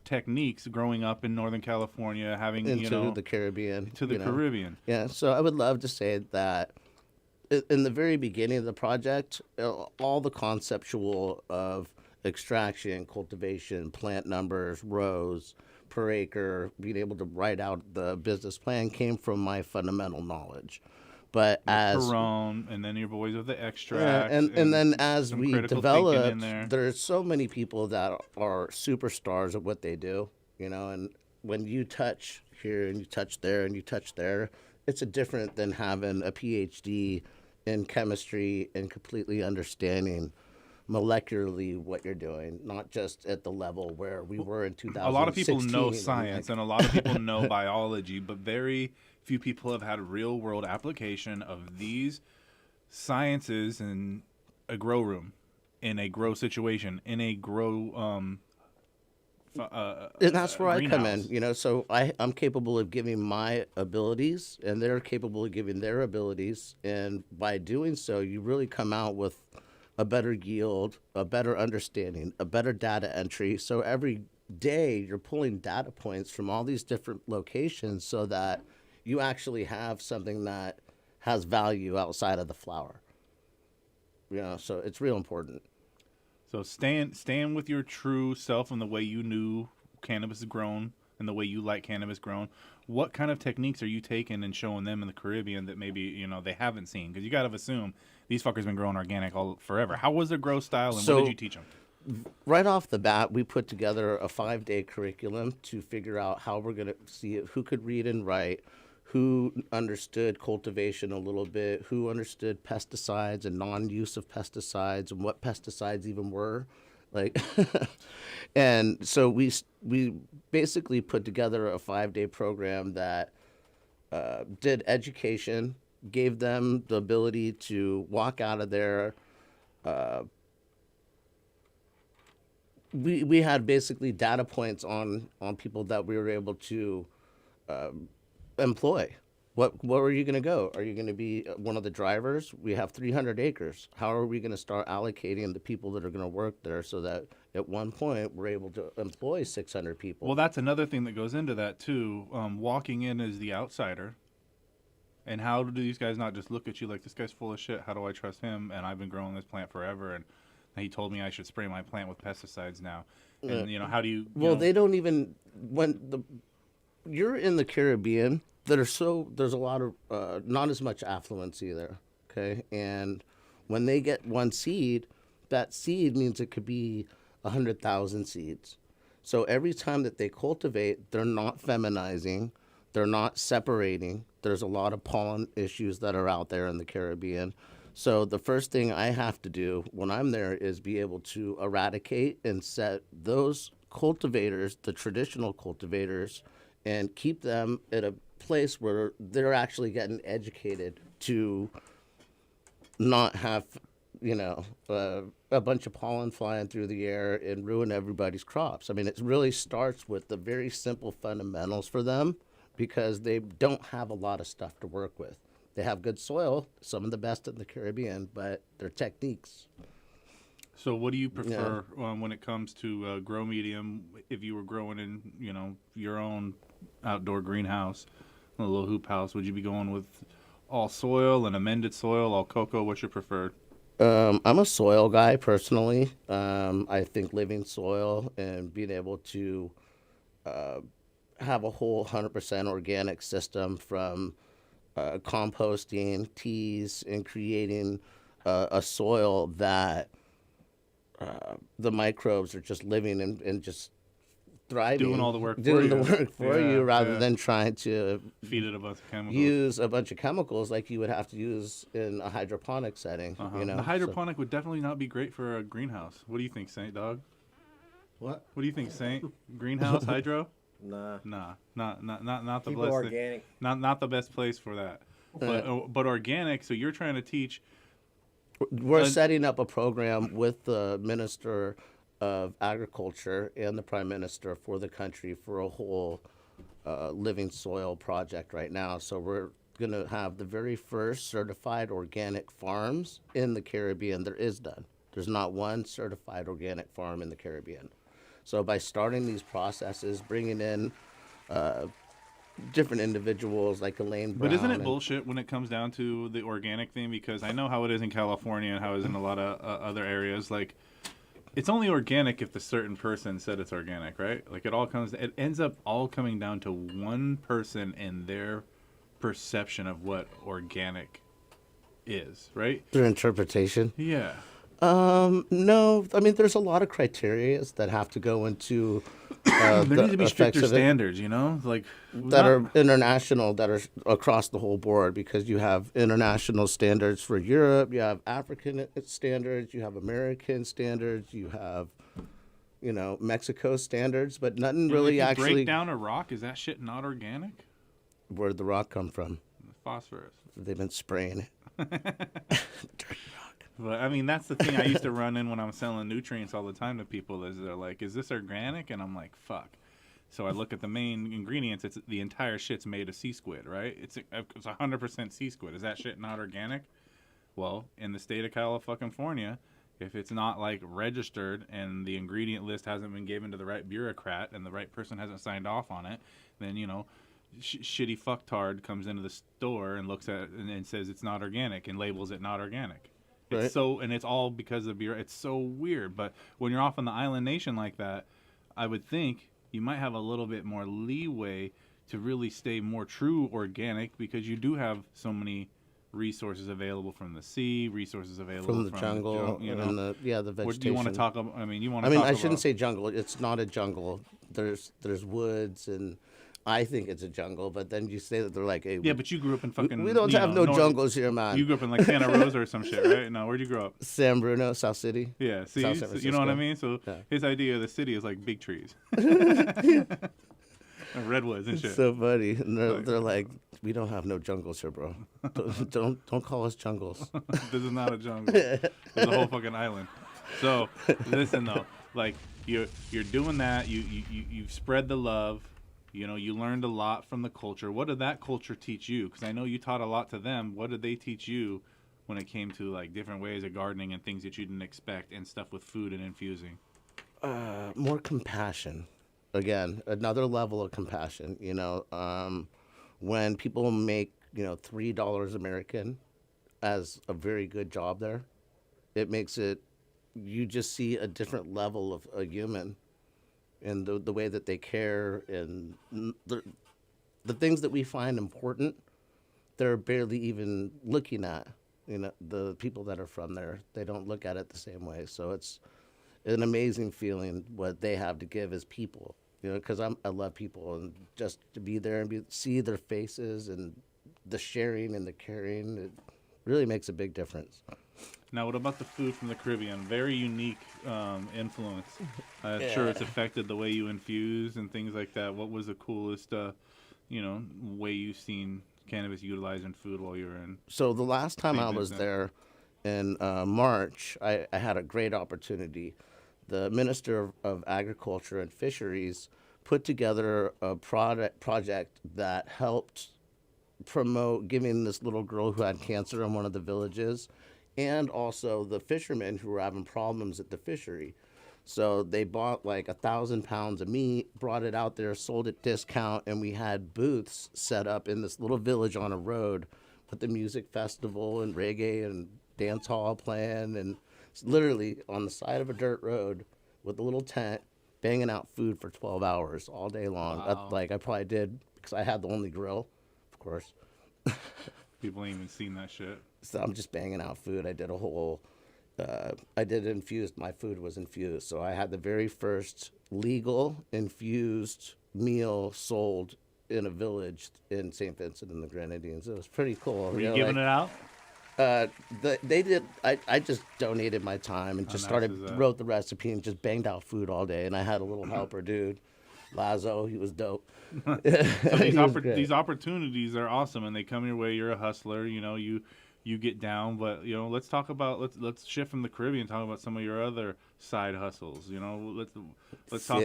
techniques growing up in Northern California, having Into the Caribbean. to the Caribbean. Yeah, so I would love to say that in the very beginning of the project, all the conceptual of extraction, cultivation, plant numbers, rows per acre, being able to write out the business plan came from my fundamental knowledge. But as Perone, and then your boys with the yeah, extracts, and then as some we critical thinking in developed, there. there's so many people that are superstars at what they do, you know. And when you touch here and you touch there and you touch there, it's a different than having a PhD in chemistry and completely understanding molecularly what you're doing, not just at the level where we were in 2016. A lot of people know and, science and a lot of people know biology, but very few people have had real world application of these sciences in a grow room, in a grow situation, in a grow and that's where I come in, greenhouse. you know. So I'm capable of giving my abilities, and they're capable of giving their abilities, and by doing so, you really come out with a better yield, a better understanding, a better data entry. So every day you're pulling data points from all these different locations, so that you actually have something that has value outside of the flower. You know, so it's real important. So stand with your true self and the way you knew cannabis is grown and the way you like cannabis grown. What kind of techniques are you taking and showing them in the Caribbean that maybe they haven't seen? Because you got to assume these fuckers been growing organic all forever. How was their grow style, and what did you teach them? Right off the bat, we put together a 5-day curriculum to figure out how we're going to see who could read and write, who understood cultivation a little bit, who understood pesticides and non-use of pesticides and what pesticides even were. Like, and so we basically put together a 5-day program that did education, gave them the ability to walk out of there. We had basically data points on people that we were able to employ. Where are you going to go? Are you going to be one of the drivers? We have 300 acres. How are we going to start allocating the people that are going to work there, so that at one point we're able to employ 600 people? Well, that's another thing that goes into that too. Walking in as the outsider, and how do these guys not just look at you like, this guy's full of shit? How do I trust him? And I've been growing this plant forever, and he told me I should spray my plant with pesticides now. And how do you? Well, they don't even you're in the Caribbean. There's a lot of not as much affluency there. Okay, and when they get one seed, that seed means it could be 100,000 seeds. So every time that they cultivate, they're not feminizing, they're not separating. There's a lot of pollen issues that are out there in the Caribbean. So the first thing I have to do when I'm there is be able to eradicate and set those cultivators, the traditional cultivators, and keep them at a place where they're actually getting educated to not have, a bunch of pollen flying through the air and ruin everybody's crops. I mean, it really starts with the very simple fundamentals for them, because they don't have a lot of stuff to work with. They have good soil, some of the best in the Caribbean, but their techniques. So what do you prefer when it comes to grow medium? If you were growing in, your own outdoor greenhouse, a little hoop house, would you be going with all soil and amended soil, all cocoa? What's your preferred? I'm a soil guy personally. I think living soil and being able to have a whole 100% organic system from composting, teas, and creating a soil that the microbes are just living and just thriving, doing all the work doing for the you. work for Yeah, you, rather yeah. than trying to Feed it a bunch of chemicals. use a bunch of chemicals like you would have to use in a hydroponic setting. Uh-huh. You know, The hydroponic would definitely not be great for a greenhouse. What do you think, Saint Dog? What? What do you think, Saint? Greenhouse hydro? Nah. Nah, not the Keep it best. organic. Not the best place for that. But organic. So you're trying to teach. We're setting up a program with the Minister of Agriculture and the Prime Minister for the country for a whole living soil project right now. So we're going to have the very first certified organic farms in the Caribbean. There is none. There's not one certified organic farm in the Caribbean. So by starting these processes, bringing in different individuals like Elaine Brown. But isn't it bullshit when it comes down to the organic thing? Because I know how it is in California and how it is in a lot of other areas. Like, it's only organic if the certain person said it's organic, right? Like, it ends up all coming down to one person and their perception of what organic is, right? Their interpretation. Yeah. No, I mean, there's a lot of criteria that have to go into There the needs to be effects stricter of it. standards, you know? Like, That are international, that are across the whole board, because you have international standards for Europe, you have African standards, you have American standards, you have, Mexico standards, but nothing really if you actually. break down a rock, is that shit not organic? Where'd the rock come from? Phosphorus. They've been spraying it. But I mean, that's the thing I used to run in when I'm selling nutrients all the time to people. Is they're like, "Is this organic?" And I'm like, "Fuck." So I look at the main ingredients. It's the entire shit's made of sea squid, right? It's 100% sea squid. Is that shit not organic? Well, in the state of California, if it's not like registered and the ingredient list hasn't been given to the right bureaucrat and the right person hasn't signed off on it, then shitty fucktard comes into the store and looks at it and says it's not organic and labels it not organic. Right. It's all because of beer. It's so weird. But when you're off on the island nation like that, I would think you might have a little bit more leeway to really stay more true organic, because you do have so many resources available from the sea, resources available From the jungle, and the vegetation. What do you want to talk about? I shouldn't say jungle. It's not a jungle. There's woods, and I think it's a jungle. But then you say that they're like, hey, yeah, but you grew up in fucking. we don't have no jungles here, man. You grew up in like Santa Rosa or some shit, right? No, where'd you grow up? San Bruno, South City. Yeah, see, South San you know what I Francisco. mean? So Yeah. his idea of the city is like big trees. And redwoods and shit. So funny. And they're like, we don't have no jungles here, bro. Don't call us jungles. This is not a jungle. There's a whole fucking island. So listen though, like you're doing that. You've spread the love. You learned a lot from the culture. What did that culture teach you? Because I know you taught a lot to them. What did they teach you when it came to like different ways of gardening and things that you didn't expect and stuff with food and infusing? More compassion. Again, another level of compassion. When people make $3 American as a very good job there, it makes it. You just see a different level of a human, and the way that they care, and the things that we find important, they're barely even looking at. The people that are from there, they don't look at it the same way. So it's an amazing feeling what they have to give as people. Because I love people, and just to be there and see their faces and the sharing and the caring, it really makes a big difference. Now, what about the food from the Caribbean? Very unique influence. I'm sure it's affected the way you infuse and things like that. What was the coolest, way you've seen cannabis utilized in food while you were in? So the last time St. I was Vincent. there in March, I had a great opportunity. The Minister of Agriculture and Fisheries put together a project that helped promote giving this little girl who had cancer in one of the villages, and also the fishermen who were having problems at the fishery. So they bought like 1,000 pounds of meat, brought it out there, sold it discount, and we had booths set up in this little village on a road with the music festival and reggae and dance hall playing, and it's literally on the side of a dirt road with a little tent, banging out food for 12 hours all day long. Wow. I probably did, because I had the only grill, of course. People ain't even seen that shit. So I'm just banging out food. I did a whole I did infused. My food was infused, so I had the very first legal infused meal sold in a village in St. Vincent and the Grenadines. It was pretty cool. Were you giving it out? They did. I just donated my time and just nice started is that? wrote the recipe and just banged out food all day. And I had a little helper, dude, Lazo. He was dope. So these opportunities are awesome, and they come your way. You're a hustler, you know. You get down, but you know. Let's talk about let's shift from the Caribbean. And talk about some of your other side hustles. You know, let's talk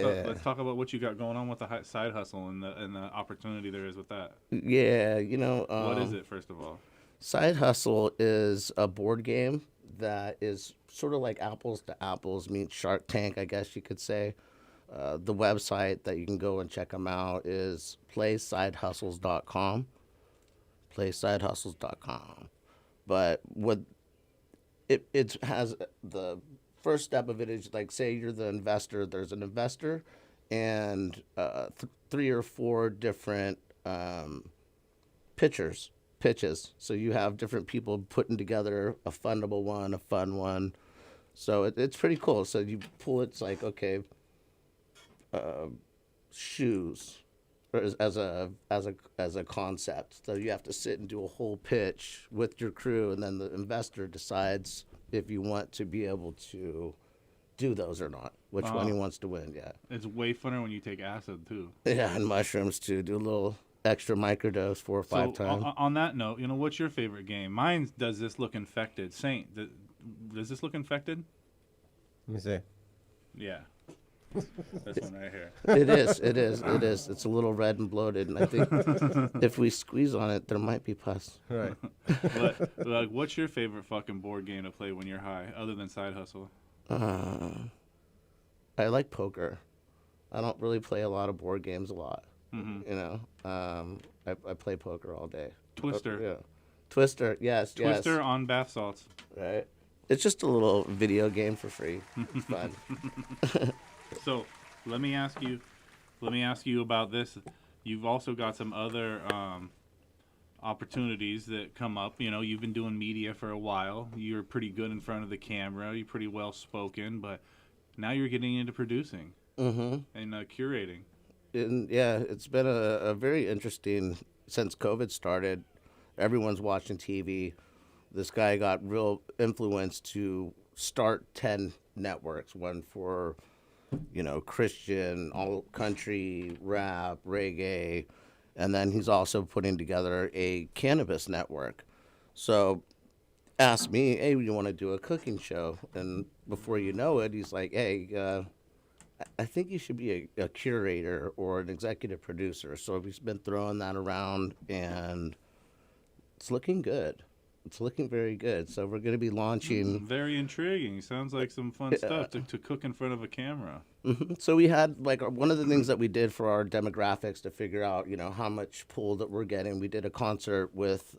about what you got going on with the side hustle and the opportunity there is with that. Yeah, you know. What is it, first of all? Side Hustle is a board game that is sort of like Apples to Apples meets Shark Tank, I guess you could say. The website that you can go and check them out is playsidehustles.com. Playsidehustles.com. But what it has, the first step of it is like, say you're the investor, there's an investor and 3 or 4 different pitches. So you have different people putting together a fundable one, a fun one. So it's pretty cool. So you pull, it's like, okay, shoes as a concept. So you have to sit and do a whole pitch with your crew, and then the investor decides if you want to be able to do those or not, which one he wants to win. Yeah, it's way funner when you take acid too. Yeah, and mushrooms too. Do a little extra microdose 4 or 5 times. On that note, you know, what's your favorite game? Mine does this look infected. Saint, does this look infected? Let me see. Yeah. This one right here. It is. It's a little red and bloated, and I think if we squeeze on it, there might be pus. Right. But like, what's your favorite fucking board game to play when you're high, other than Side Hustle? I like poker. I don't really play a lot of board games a lot. Mm-hmm. You know, I play poker all day. Twister. Yeah. Twister, yes. Twister on bath salts. Right. It's just a little video game for free. It's fun. So, let me ask you about this. You've also got some other opportunities that come up. You know, you've been doing media for a while. You're pretty good in front of the camera. You're pretty well spoken, but now you're getting into producing and curating. And yeah, it's been a very interesting, since COVID started, everyone's watching TV. This guy got real influence to start 10 networks, one for, you know, Christian, all country, rap, reggae, and then he's also putting together a cannabis network. So asked me, hey, you want to do a cooking show? And before you know it, he's like, hey, I think you should be a curator or an executive producer. So he's been throwing that around, and it's looking good. It's looking very good. So we're going to be launching. Very intriguing. Sounds like some fun stuff to cook in front of a camera. Mm-hmm. So we had, like, one of the things that we did for our demographics to figure out, you know, how much pull that we're getting. We did a concert with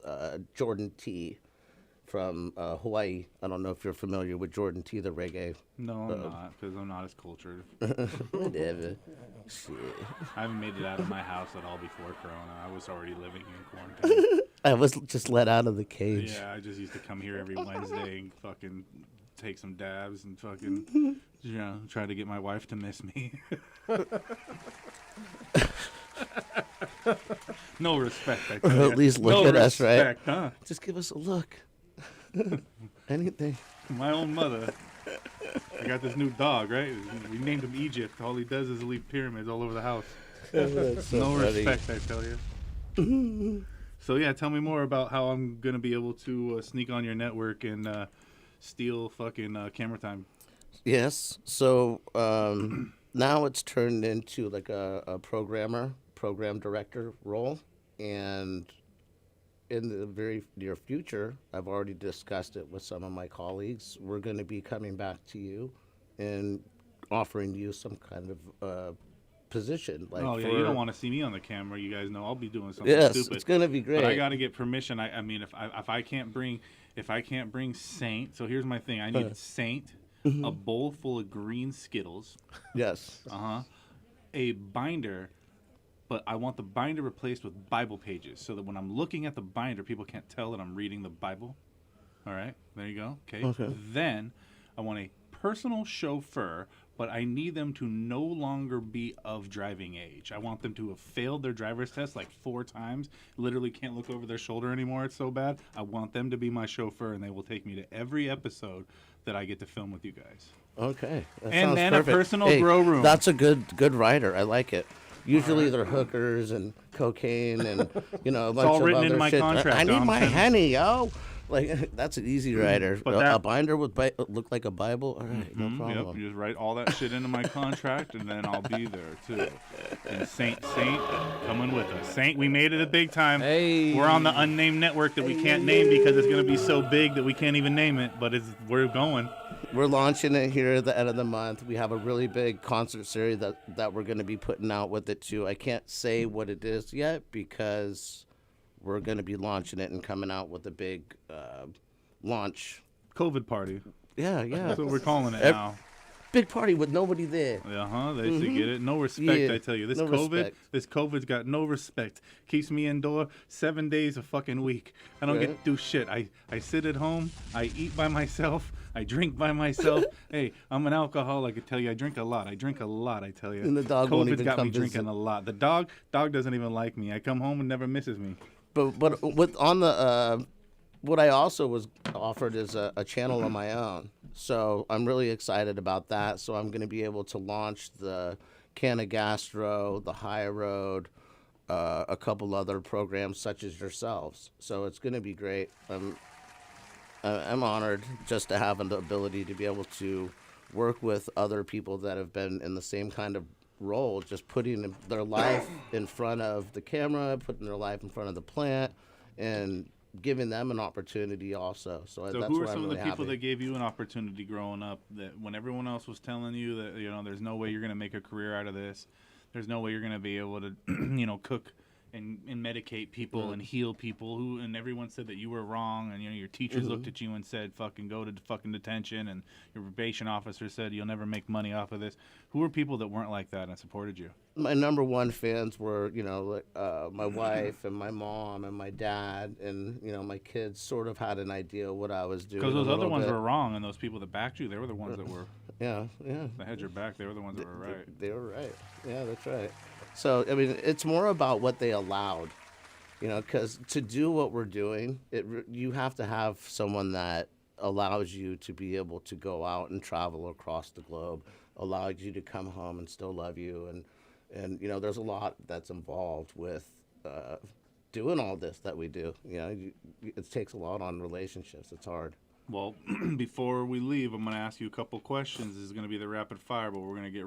Jordan T from Hawaii. I don't know if you're familiar with Jordan T, the reggae. No, I'm not, because I'm not as cultured. Whatever. Shit. I haven't made it out of my house at all before Corona. I was already living in quarantine. I was just let out of the cage. Yeah, I just used to come here every Wednesday and fucking take some dabs and fucking, you know, try to get my wife to miss me. No respect, I tell Or ya. at least look no at us, right? respect, huh? Just give us a look. Anything. My own mother. I got this new dog, right? We named him Egypt. All he does is leave pyramids all over the house. That's so No funny. respect, I tell you. So yeah, tell me more about how I'm gonna be able to sneak on your network and steal fucking camera time. Yes. So now it's turned into like a program director role, and in the very near future, I've already discussed it with some of my colleagues. We're going to be coming back to you and offering you some kind of position. Like, Oh yeah, you don't want to see me on the camera. You guys know I'll be doing something Yes, stupid. it's gonna be great. But I got to get permission. I mean, if I can't bring Saint, so here's my thing. I need Saint, a bowl full of green Skittles, Yes. a binder, but I want the binder replaced with Bible pages so that when I'm looking at the binder, people can't tell that I'm reading the Bible. All right, there you go. Okay. Then I want a personal chauffeur, but I need them to no longer be of driving age. I want them to have failed their driver's test like 4 times, literally can't look over their shoulder anymore. It's so bad. I want them to be my chauffeur, and they will take me to every episode that I get to film with you guys. Okay. That And sounds then perfect. a personal grow room. That's a good writer. I like it. Usually they're hookers and cocaine and a bunch all of written other in my shit. contract, I need my Thompson. henny, yo. Like that's an easy writer. But a that- binder would look like a Bible. All right, no problem. Yep, you just write all that shit into my contract, and then I'll be there too. And Saint coming with us. Saint, we made it a big time. Hey. We're on the unnamed network that we can't name because it's gonna be so big that we can't even name it. But we're going. We're launching it here at the end of the month. We have a really big concert series that we're going to be putting out with it too. I can't say what it is yet because we're going to be launching it and coming out with a big launch. COVID party. Yeah. That's what we're calling it Ev- now. Big party with nobody there. They should get it. No respect, Yeah, I tell you. This no respect. COVID's got no respect. Keeps me indoor 7 days a fucking week. I don't get Right. to do shit. I sit at home. I eat by myself. I drink by myself. Hey, I'm an alcoholic. I tell you, I drink a lot. I tell you. And the dog won't COVID's even got come me drinking visit. a lot. The dog doesn't even like me. I come home and never misses me. But with on the what I also was offered is a channel of my own. So I'm really excited about that. So I'm going to be able to launch the Cannagastro, the High Road, a couple other programs such as yourselves. So it's going to be great. I'm honored just to have the ability to be able to work with other people that have been in the same kind of role, just putting their life in front of the camera, putting their life in front of the plant, and giving them an opportunity also. So So that's who are where some I'm of the really people happy. that gave you an opportunity growing up that when everyone else was telling you that, there's no way you're going to make a career out of this, there's no way you're going to be able to, cook and medicate people and heal people and everyone said that you were wrong and, your teachers looked at you and said, fucking go to fucking detention, and your probation officer said you'll never make money off of this. Who were people that weren't like that and supported you? My number one fans were, my wife and my mom and my dad and, my kids sort of had an idea of what I was doing. Because those a other little ones bit. were wrong, and those people that backed you, they were the ones that were, Yeah. that had your back. They were the ones that were right. They were right. Yeah, that's right. So, I mean, it's more about what they allowed, because to do what we're doing, you have to have someone that allows you to be able to go out and travel across the globe, allows you to come home and still love you. And there's a lot that's involved with doing all this that we do. It takes a lot on relationships. It's hard. Well, before we leave, I'm going to ask you a couple questions. This is going to be the rapid fire, but we're going to get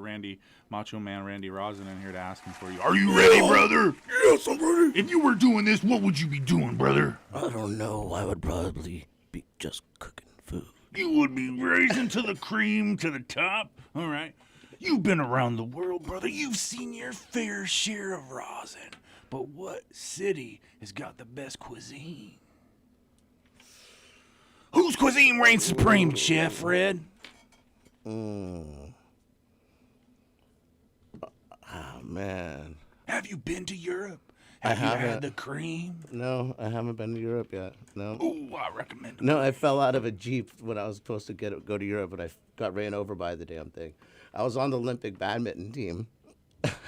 Macho Man Randy Rosin in here to ask him for you. Are you ready, brother? Yes, I'm ready. If you were doing this, what would you be doing, brother? I don't know. I would probably be just cooking food. You would be raising to the cream to the top. All right. You've been around the world, brother. You've seen your fair share of rosin. But what city has got the best cuisine? Whose cuisine reigns supreme, Chef Fred? Oh, man. Have you been to Europe? I Have you had haven't. the cream? No, I haven't been to Europe yet. No. Ooh, I recommend it. No, I fell out of a Jeep when I was supposed to go to Europe, but I got ran over by the damn thing. I was on the Olympic badminton team.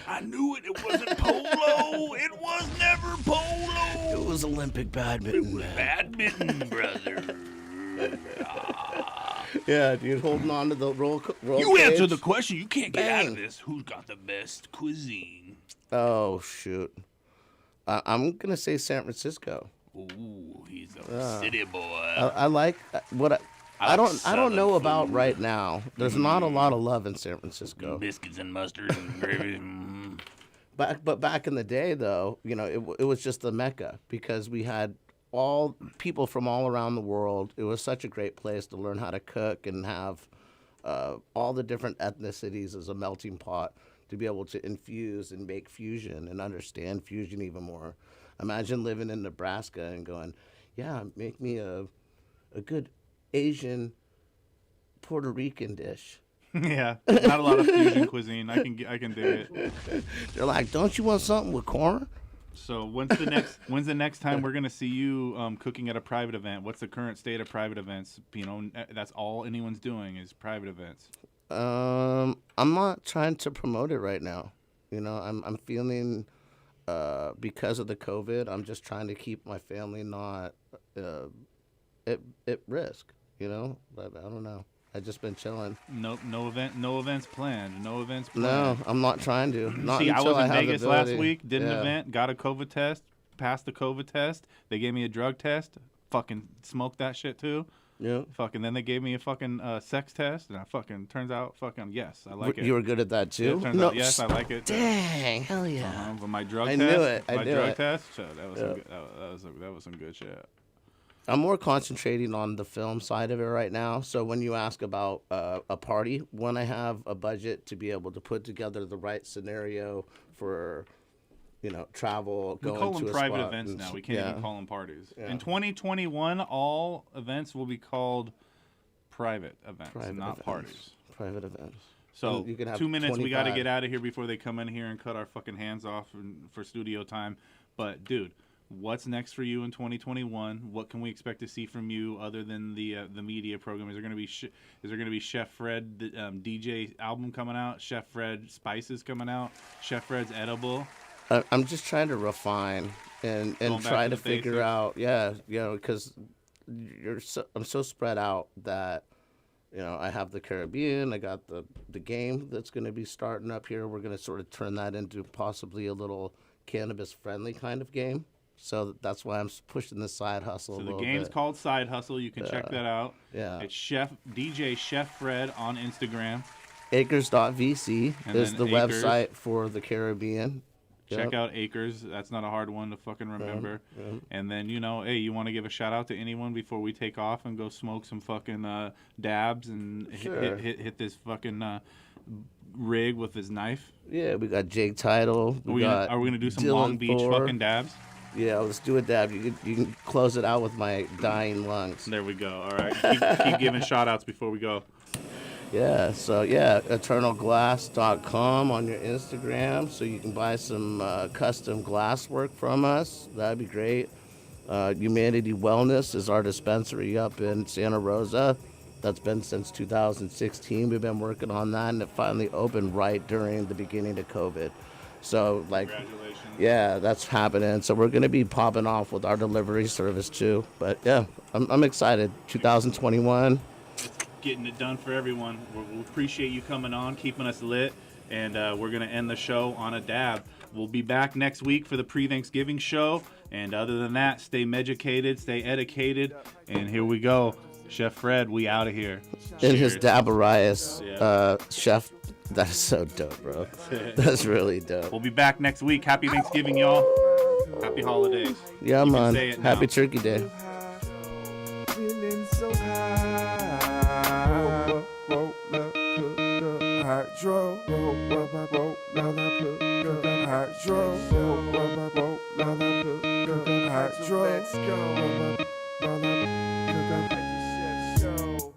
I knew it. It wasn't polo. It was never polo. It was Olympic badminton, man. Badminton, brother. Yeah, dude, holding on to the roll You cage. answered the question. You can't get out of Bang. this. Who's got the best cuisine? Oh, shoot. I'm going to say San Francisco. Ooh, he's a city boy. I like what I like don't Southern know about food. right now. There's not a lot of love in San Francisco. Biscuits and mustard and gravy. Mm. But back in the day, though, it was just the Mecca because we had all people from all around the world. It was such a great place to learn how to cook and have all the different ethnicities as a melting pot to be able to infuse and make fusion and understand fusion even more. Imagine living in Nebraska and going, yeah, make me a good Asian Puerto Rican dish. Yeah, not a lot of fusion cuisine. I can dig it. They're like, don't you want something with corn? So when's the next time we're gonna see you cooking at a private event? What's the current state of private events? That's all anyone's doing is private events. I'm not trying to promote it right now. I'm feeling because of the COVID, I'm just trying to keep my family not at risk. But I don't know. I just been chilling. No events planned. No events planned. No, I'm not trying to. Not See, I until was in have the Vegas last ability. week, did an Yeah. event, got a COVID test, passed the COVID test. They gave me a drug test. Fucking smoked that shit too. Yeah. Fucking then they gave me a fucking sex test, and I fucking turns out fucking yes, I like it. You were good at that Yeah, too. turns out, yes, I like it. Dang, hell yeah. But my drug I test, knew it. my I knew drug it. test, shit, that was some good shit. I'm more concentrating on the film side of it right now. So when you ask about a party, when I have a budget to be able to put together the right scenario for, travel, We going call to them a private spot events and now. We can't yeah. even call them parties. Yeah. In 2021, all events will be called private events, Private not events. parties. Private events. So You can have 2 minutes. We got to 25. get out of here before they come in here and cut our fucking hands off for studio time. But dude, what's next for you in 2021? What can we expect to see from you other than the media program? Is there going to be Chef Fred DJ album coming out? Chef Fred Spices coming out? Chef Fred's edible? I'm just trying to refine and Going back try to to the figure basics. out, because I'm so spread out that, I have the Caribbean, I got the game that's going to be starting up here. We're going to sort of turn that into possibly a little cannabis friendly kind of game. So that's why I'm pushing this side hustle a So the little game's bit. called Side Hustle. You can check that out. Yeah. It's DJ Chef Fred on Instagram. Acres.vc And is then the Acres. website for the Caribbean. Check Yep. out Acres. That's not a hard one to fucking remember. And then, hey, you want to give a shout out to anyone before we take off and go smoke some fucking dabs and Sure. hit this fucking rig with his knife? Yeah, we got Jake Title. Are we gonna do some Dylan Long Beach Thor. fucking dabs? Yeah, let's do a dab. You can close it out with my dying lungs. There we go. All right. Keep giving shout outs before we go. Yeah, so eternalglass.com on your Instagram, so you can buy some custom glass work from us. That'd be great. Humanity Wellness is our dispensary up in Santa Rosa. That's been since 2016. We've been working on that, and it finally opened right during the beginning of COVID. So, Congratulations. yeah, that's happening. So we're going to be popping off with our delivery service, too. But, yeah, I'm excited. 2021. Getting it done for everyone. We appreciate you coming on, keeping us lit, and we're going to end the show on a dab. We'll be back next week for the pre-Thanksgiving show, and other than that, stay medicated, stay educated, and here we go. Chef Fred, we out of here. In his Cheers. Dabarias, Yeah. chef. That's so dope, bro. That's really dope. We'll be back next week. Happy Thanksgiving, y'all. Happy holidays. Yeah, You can man. say it now. Happy Turkey Day. Feeling so high. Roll up, cook up, hydro. Roll up, cook up, hydro. Roll up, cook up, hydro. Let's go. Roll up, cook up, Chef Show.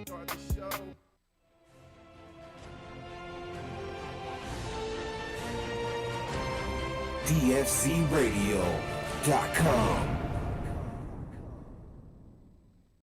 Start the show. DFCRadio.com.